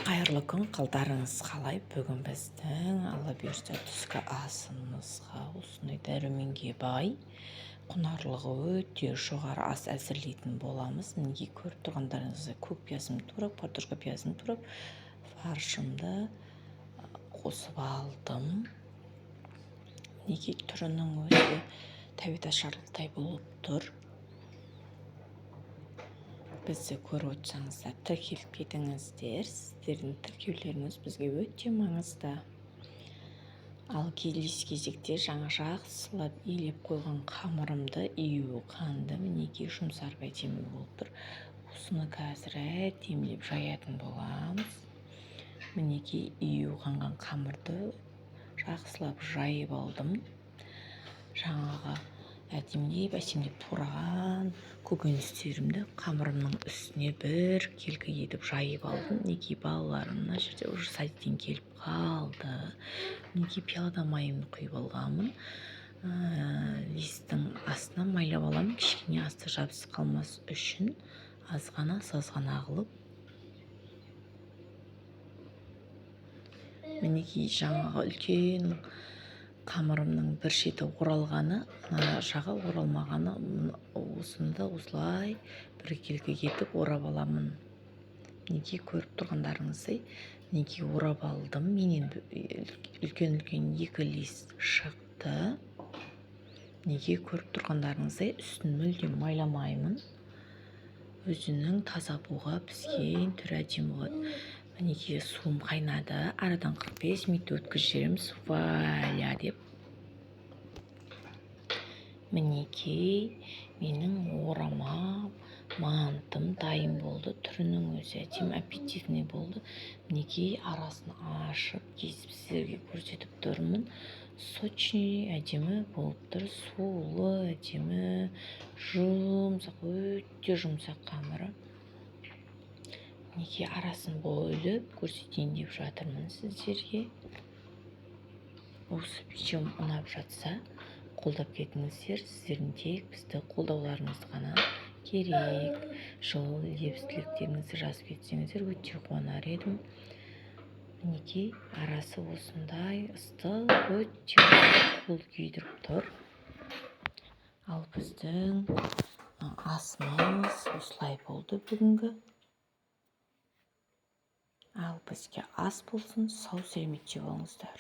Қайырлы күн, қалдарыңыз қалай? Бүгін біздің алла бұйырса түскі асымызға осындай дәруменге бай, құнарлығы өте жоғары ас әзірлейтін боламыз. Мінекей көріп тұрғандарыңыздай көк пиязым турап, картошка пиязым турап, фаршымды қосып алдым. Мінекей түрінің өзі тәбет ашарлықтай болып тұр. Бізді көріп отырсаңыздар, тіркеліп кетіңіздер. Сіздердің тіркеулеріңіз бізге өте маңызды. Ал келесі кезекте жаңа жақсылап илеп қойған қамырымды ию қанды мінекей жұмсарып әдемі болып тұр. Осыны қазір әдемілеп жаятын боламыз. Мінекей ию қанған қамырды жақсылап жайып алдым. Жаңағы әдемілеп тураған көкөністерімді қамырымның үстіне бір келкі етіп жайып алдым. Мінекей балаларым мына жерде уже садиктен келіп қалды. Мінекей пиалада майымды құйып алғанмын. Листтің астына майлап аламын, кішкене асты жабысып қалмас үшін азғана қылып. Мінекей жаңағы үлкен қамырымның бір шеті оралғаны, жағы оралмағаны, осында осылай бір келкі етіп орап аламын. Мінекей көріп тұрғандарыңыздай, мінекей орап алдым. Менен үлкен екі лист шықты. Мінекей көріп тұрғандарыңыздай, үстін мүлдем майламаймын. Өзінің таза буға піскен түрі әдемі болады. Мінекей суым қайнады. Арадан 45 минут өткізіп жібереміз. Вуаля деп. Мінекей менің орамам, мантым дайын болды. Түрінің өзі әдемі аппетитный болды. Мінекей арасын ашып, кесіп сіздерге көрсетіп тұрмын. Сочный әдемі болып тұр. Сулы, әдемі, жұмсақ, өте жұмсақ қамыры. Мінекей арасын бөліп көрсетейін деп жатырмын сіздерге. Осы печем ұнап жатса, қолдап кетіңіздер. Сіздердің тек бізді қолдауларыңызды ғана керек. Жыл лебіз тілектеріңізді жазып кетсеңіздер, өте қуанар едім. Мінекей арасы осындай ыстық, өте қол күйдіріп тұр. Ал біздің асымыз осылай болды бүгінгі. Ал бізге ас болсын, сау сәлеметте болыңыздар.